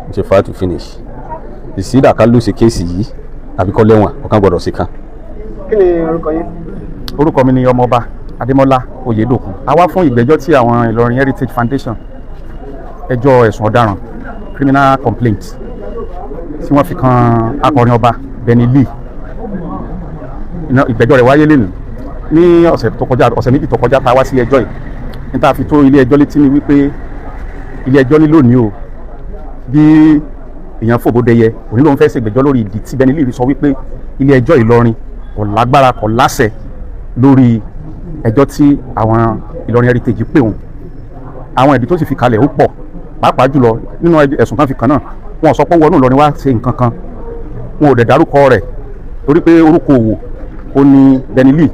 it's a fight to finish. Ìsídà ká ló ṣe kéèsì yìí àbí kọ́ lẹ́wọ̀n ọ̀kan gbọ́dọ̀ ṣe kan. Kí ni orúkọ yín? Orúkọ mi ni Ọmọọba Adémọ́lá Oyèdòkun. A wá fún ìgbẹ́jọ́ tí àwọn Ìlọrin Heritage Foundation ẹjọ́ ẹ̀sùn ọ̀daràn criminal complaint tí wọ́n fi kan akọrin ọba Benny Lee. Ìgbẹ́jọ́ rẹ̀ wáyé lẹ́nu ní ọ̀sẹ̀ méjì tó kọjá tá a wá sí ẹjọ́ yìí. Níta fi tó ilé ẹjọ́ létí ni wípé ilé ẹjọ́ ní lónìí o bí èèyàn fòbó dẹyẹ òní ló ń fẹ́ ṣègbẹ́jọ́ lórí ìdí tí Benny Lee sọ wípé ilé ẹjọ́ Ìlọrin kò lágbára kò láṣẹ lórí ẹjọ́ tí àwọn Ìlọrin Heritage pè wọn. Àwọn ìdí tó sì fi kalẹ̀ ó pọ̀ pàápàá jùlọ nínú ẹ̀sùn kan fi kan náà wọn sọ pé wọnú Ìlọrin wá ṣe nǹkan kan wọn ò dẹ̀ dárúkọ rẹ̀ torí pé orúkọ òwò ó ní Benny Lee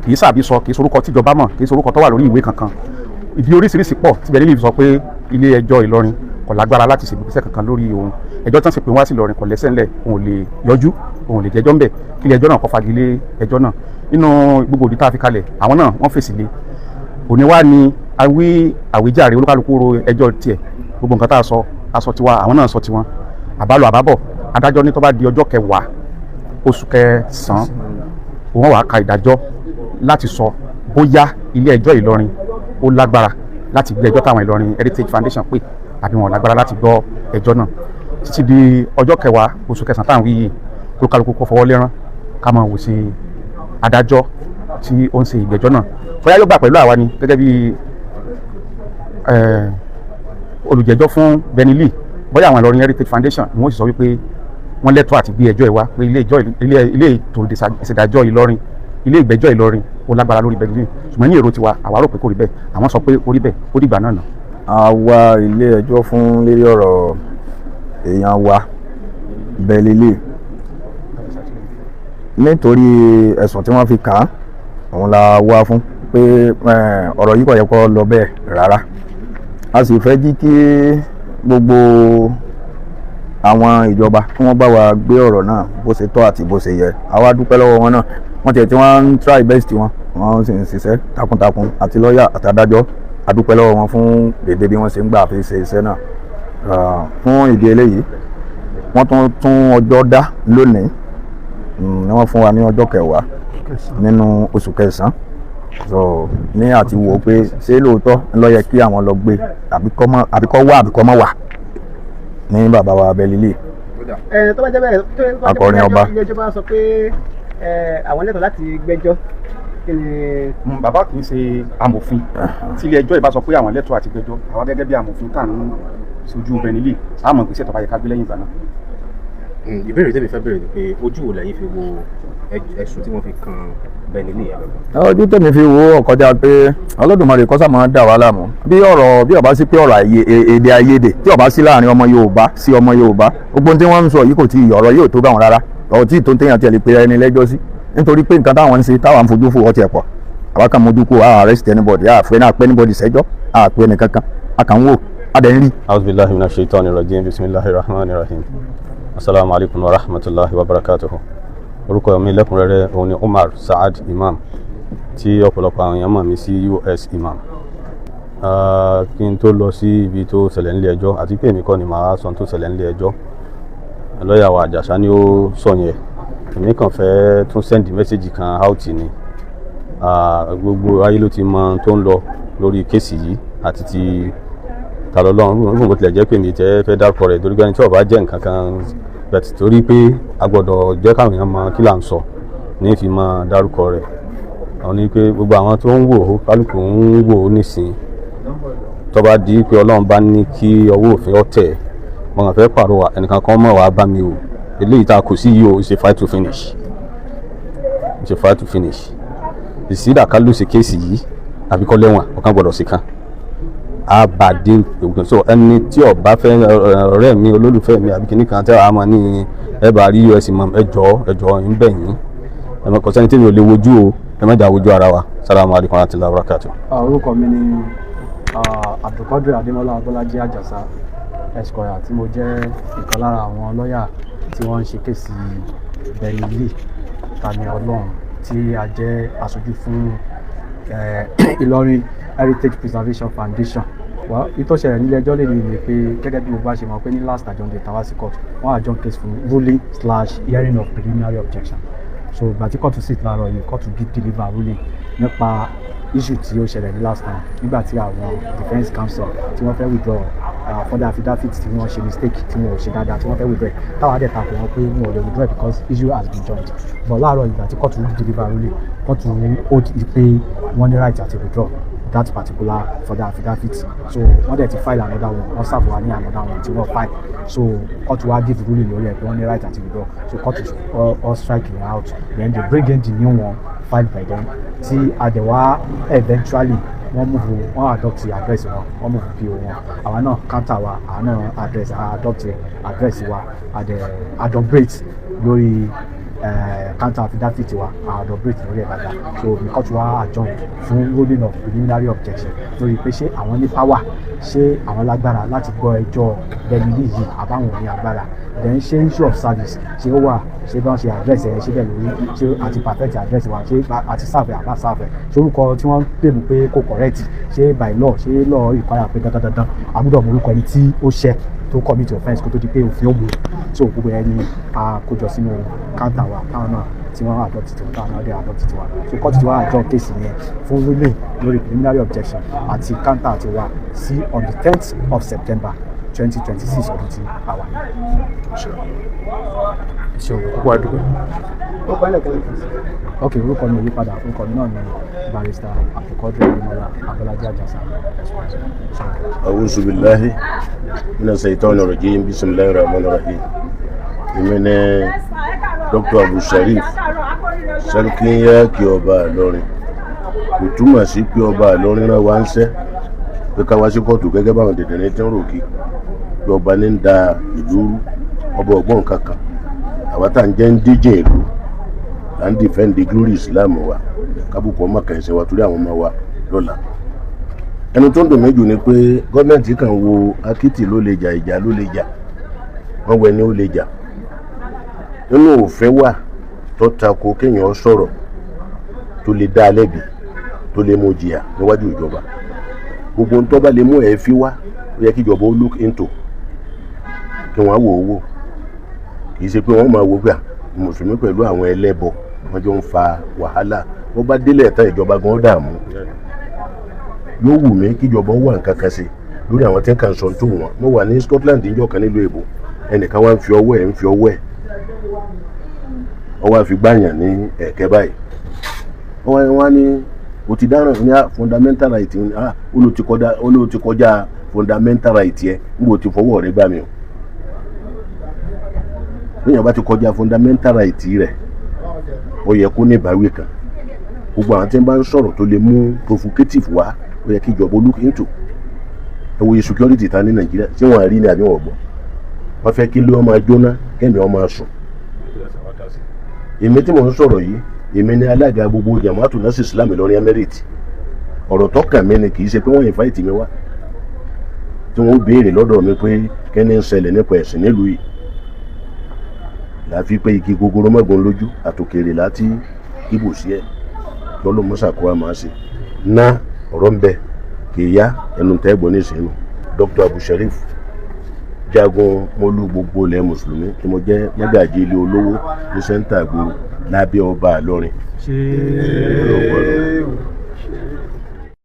kì í sàbí sọ kì í sorúkọ tíjọba mọ̀ kì í sorúkọ tó wà lórí ìwé kankan. Ìdí oríṣiríṣi pọ̀ tí Benny Lee sọ pé ilé ẹjọ́ Ìlọrin kò lágbára láti ṣe ìgbésẹ̀ kankan lórí òun. Ẹjọ́ tán sì pé wá sí Ìlọrin kò lẹ́sẹ̀ ńlẹ̀ òun ò lè yọjú òun ò lè jẹ́jọ́ ńbẹ̀ kí ilé ẹjọ́ náà kó fagilé ẹjọ́ náà. Nínú gbogbo òdì tá a fi kalẹ̀ àwọn náà wọ́n fèsì lé òní wá ní àwíjàre olúkálukú ro ẹjọ́ tiẹ̀ gbogbo nǹkan tá a sọ aṣọ tiwa àwọn náà sọ tiwọn àbálò àbábọ̀ adájọ́ ní tó bá di ọjọ́ 10 oṣù kẹsàn-án òun wàá ka ìdájọ́ láti sọ bóyá ilé ẹjọ́ Ìlọrin ó lágbára láti gbé ẹjọ́ táwọn Ìlọrin Heritage Foundation pè àbí wọn lágbára láti gbọ́ ẹjọ́ náà títí di ọjọ́ 10 oṣù kẹsàn-án táwọn yìí olúkálukú kó fọwọ́ lẹ́rán ká máa wò sí adájọ́ tí ó ń ṣe ìgbẹ́jọ́ náà bóyá yóò gbà pẹ̀lú àwa ni gẹ́gẹ́ bí olùjẹ́jọ́ fún Benny Lee bóyá àwọn Ìlọrin Heritage Foundation ni wọ́n sì sọ wípé wọ́n lẹ́tọ̀ọ́ àti gbé ẹjọ́ ìwá pé ilé ètò ìṣèdájọ́ Ìlọrin ilé ìgbẹ́jọ́ Ìlọrin ó lágbára lórí Benny Lee ṣùgbọ́n ní èrò tiwa àwa rò pé kò rí bẹ́ẹ̀ àwọn sọ pé ó rí bẹ́ẹ̀ ó dìgbà náà nà. a wá ilé ẹjọ́ fún lérí ọ̀rọ̀ èèyàn wa Benny Lee nítorí ẹ̀sùn tí wọ́n fi kàn án òun la wá fún pé ọ̀rọ̀ yìí kò yẹ kó lọ bẹ́ẹ̀ rárá a sì fẹ́ jí kí gbogbo àwọn ìjọba kí wọ́n bá wa gbé ọ̀rọ̀ náà bó ṣe tọ́ àti bó ṣe yẹ àwa dúpẹ́ lọ́wọ́ wọn náà wọ́n tiẹ̀ tí wọ́n ń try best wọn wọ́n sì ń ṣiṣẹ́ takuntakun àti lọ́ọ̀yà àti adájọ́ a dúpẹ́ lọ́wọ́ wọn fún dédé bí wọ́n ṣe ń gbà fi ṣe iṣẹ́ náà fún ìdí eléyìí wọ́n tún ọjọ́ dá lónìí ni wọ́n fún wa ní ọjọ́ 10 nínú oṣù kẹsàn-án so ní àti wò ó pé ṣé lóòótọ́ ló yẹ kí àwọn lọ gbé àbíkọ́ mọ́ wà ní bàbá wa Benny Lee. Tó bá jẹ́ bẹ́ẹ̀ akọrin ọba ilé ẹjọ́ bá sọ pé àwọn lẹ́tọ̀ọ́ láti gbẹ́jọ́ kí ni. Bàbá kì í ṣe amòfin tí ilé ẹjọ́ ìbá sọ pé àwọn lẹ́tọ̀ọ́ àti gbẹ́jọ́ àwọn gẹ́gẹ́ bí amòfin tá à ń sojú Benny Lee àmọ́ ìgbésẹ̀ tó bá yẹ ká gbé lẹ́yìn ìgbà náà. Ìbéèrè tẹ́mi fẹ́ bẹ̀rẹ̀ ni pé ojú wo lẹ́yìn fi wo ẹ̀sùn tí wọ́n fi kan Benny Lee yẹn. ojú tèmi fi wo ọ̀kọ́jà pé Olódùmarè kọ́sà máa ń dà wá láàmú bí ọba sí pé ọ̀rọ̀ èdè àìyedè tí ọba sí láàrin ọmọ Yorùbá sí ọmọ Yorùbá gbogbo tí wọ́n ń sọ yìí kò tí ọ̀rọ̀ yóò tó bá wọn rárá ọ̀rọ̀ tí ìtò téèyàn tiẹ̀ lè pe ẹni lẹ́jọ́ sí nítorí pé nǹkan táwọn ń ṣe táwọn ń fojú fò ọtí ẹ̀pọ̀ àwa kan mojú kó arrest anybody àfẹ́ náà pẹ́ anybody sẹ́jọ́ àpẹ́ ẹnìkankan àkànwò adẹ̀ ń rí. Auzubillahi minash shaitanir rajim bismillahir rahmanir rahim assalamu alaikum wa rahmatullahi wa barakatuhu. Orúkọ mi lẹ́kùnrẹ́rẹ́ òun ni Umar Saad Imam tí ọ̀pọ̀lọpọ̀ àwọn èèyàn mọ̀ mí sí US Imam. Kí n tó lọ sí ibi tó ṣẹlẹ̀ nílé ẹjọ́ àti pé èmi kọ́ ni màá sọ tó ṣẹlẹ̀ nílé ẹjọ́ lọ́ọ̀yà wa Àjàsá ni ó sọ yẹn èmi kàn fẹ́ tún sẹ́ndì mẹ́sẹ̀gì kan out ni gbogbo ayé ló ti mọ tó ń lọ lórí kéèsì yìí àti ti talọ́lọ́run fún bó tilẹ̀ jẹ́ pé mi tẹ́ fẹ́ dárúkọ rẹ̀ torí gbẹ́ni tí ọba jẹ́ nǹkan kan bẹ̀tì torí pé a gbọ́dọ̀ jẹ́ káwọn èèyàn mọ kí là ń sọ ní fi mọ dárúkọ rẹ̀ àwọn ni pé gbogbo àwọn tó ń wò ó kálukú ń wò ó nísìn tó bá di pé Ọlọ́run bá ní kí ọwọ́ òfin ọ̀tẹ̀ wọn kàn fẹ́ pàrọwà ẹnìkan kan mọ̀ wá bá mi o eléyìí tá a kò sí yìí o it's a fight to finish it's a fight to finish ìsídà ká ló ṣe kéèsì yìí àbíkọ́ lẹ́wọ̀n ọ̀kan gbọ́dọ̀ sí kan àbàdé ògùn so ẹni tí ọba fẹ́ ọ̀rẹ́ mi olólùfẹ́ mi àbí kìnnìkan kan tẹ́ a máa ní ẹ bá rí US Imam ẹjọ́ ń bẹ̀ yín ẹ kò sẹ́ni tí mi ò lè wojú o ẹ má jà wojú ara wa salamu alaykum wa rahmatulahi wa barakatuh. Orúkọ mi ni Abdulkadir Adémọ́lá Abọ́lájí Àjàsá Esquire tí mo jẹ́ ìkan lára àwọn lọ́ọ̀yà tí wọ́n ń ṣe kéèsì Benny Lee Tani Olohun tí a jẹ́ aṣojú fún Ìlọrin Heritage Preservation Foundation wá ìtọ́sẹ̀rẹ̀ nílé ẹjọ́ lè ní pé gẹ́gẹ́ bí gbogbo àṣẹ mọ̀ pé ní last adjourn date tàwa sí court wọ́n adjourn case fún ruling/hearing of preliminary objection. So ìgbà tí kóòtù sì láàárọ̀ yìí kóòtù deliver ruling nípa issue tí ó ṣẹlẹ̀ ní last time nígbà tí àwọn defence counsel tí wọ́n fẹ́ withdraw further affidavit tí wọ́n ṣe mistake tí wọ́n ò ṣe dáadáa tí wọ́n fẹ́ withdraw táwọn adẹ̀ takò wọn pé wọn ò lè withdraw because issue has been joined. But láàárọ̀ ìgbà tí kóòtù deliver ruling kóòtù hold pé wọ́n ní right àti withdraw that particular further affidavit. So wọ́n dẹ̀ ti file another one wọ́n serve wa ní another one tí wọ́n file. So kóòtù wa give ruling lórí ẹ̀ pé wọ́n ní right àti withdraw. So kóòtù all strike it out then they bring in the new one filed by them tí àdẹ̀wà eventually wọ́n adopt address wọn move PO wọn àwa náà counter wa àwa náà adopt address wa adopt lórí counter affidavit wa adopt lórí ẹ̀ dáadáa. So the court wa adjourn fún ruling of preliminary objection lórí pé ṣé àwọn ní power ṣé àwọn lágbára láti gbọ́ ẹjọ́ Benny yìí àbáwọn ní agbára then ṣé issue of service ṣé ó wà ṣé bá ń ṣe address ẹ̀ ṣé bẹ́ẹ̀ lórí ṣé àti perfect address wa ṣé àti serve àbá serve ṣé orúkọ tí wọ́n pè mí pé kò correct ṣé by law ṣé law require pé dandan àbúdọ̀ mọ orúkọ ẹni tí ó ṣẹ̀ tó commit offence kó tó di pé òfin ó mú so gbogbo ẹ ní àkójọ sínú counter wa táwọn náà tí wọ́n adopt tiwọn táwọn náà dé adopt tiwọn so court ti wá àjọ case yẹn fún ruling lórí preliminary objection àti counter ti wá sí on the 10th of September 2026 ọdún tí a wà. ṣé o wá dúpẹ́. ok orúkọ mi ò yí padà orúkọ mi náà ni barrister Abdulkadir Adémọ́lá Abọ́lájí Àjàsá. A'udhu billahi minash shaitanir rajim bismillahir rahmanir rahim. Èmi ni Dr. Abu Sharif Sarkin kí ọba Ìlọrin kò túmọ̀ sí pé ọba Ìlọrin náà wá ń ṣẹ́ pé ká wá sí kóòtù gẹ́gẹ́ báwọn dẹ̀dẹ̀rẹ́ tí ń rò kí pé ọba ní ń da ìlú rú ọba ọgbọ́n kankan àwa tá à ń jẹ́ ń díje ìlú là ń defend glory Islam wa kábùkù ọmọ kan ẹ̀sìn wa torí àwọn ọmọ wa lọ́la. ẹnu tó ń dùn méjì ni pé gọ́ọ̀mẹ̀ntì kan wo akitì ló lè jà ìjà ló lè jà wọ́n wẹ ni ó lè jà nínú òfin wà tó tako kéèyàn sọ̀rọ̀ tó lè dá lẹ́bi tó lè mú jìyà níwájú ìjọba gbogbo ń tó bá lè mú ẹ̀ fi wá ó yẹ kí ìjọba ó look into kí wọ́n á wò owó kì í ṣe pé wọ́n máa wo gbà mùsùlùmí pẹ̀lú àwọn ẹlẹ́bọ wọ́n jọ ń fa wàhálà wọ́n bá délẹ̀ tán ìjọba gan dààmú yóò wù mí kí ìjọba wà nǹkan kan ṣe lórí àwọn tí ń kàn sọ tó wọn mo wà ní Scotland níjọ́ kan nílùú èbó ẹnìkan wá ń fi ọwọ́ ẹ̀ ọwọ́ àfi gbàyàn ní ẹ̀kẹ́ báyìí wọ́n ní o ti dáràn ní fundamental right ní olú ti kọjá fundamental right yẹ níbo ti fọwọ́ rẹ gbà mí o níyàn bá ti kọjá fundamental right rẹ̀ ó yẹ kó ní ìbáwí kan gbogbo àwọn tí wọ́n bá ń sọ̀rọ̀ tó lè mú provocative wá ó yẹ kí ìjọba look into ẹ wo security ta ní Nàìjíríà tí wọ́n rí ní àbí wọ́n gbọ́ wọ́n fẹ́ kí ló wọ́n máa jóná kẹ́mi wọ́n máa sùn. èmi tí mò ń sọ̀rọ̀ yìí èmi ní alága gbogbo Jama'atu Nasir Islam Ìlọrin Emirate ọ̀rọ̀ tó kàn mí ni kì í ṣe pé wọ́n invite mi wá tí wọ́n béèrè lọ́dọ̀ mi pé kẹ́ni ń ṣẹlẹ̀ nípa ẹ̀sìn nílùú yìí láfi pé igi gogoro mọ́gbọ́n lójú àtòkèrè láti ibò sí ẹ̀ lọ́lọ́ mọ́sàkó wa máa ṣe ná ọ̀rọ̀ ń bẹ kì í yá ẹnu tẹ́gbọ́n ní ìsìn Dr. Abu Sharif jagun mọ́lú gbogbo ilẹ̀ mùsùlùmí tí mo jẹ́ mágàjí ilé olówó ní sẹ́ńtà gbòòrò lábẹ́ ọba Ìlọrin.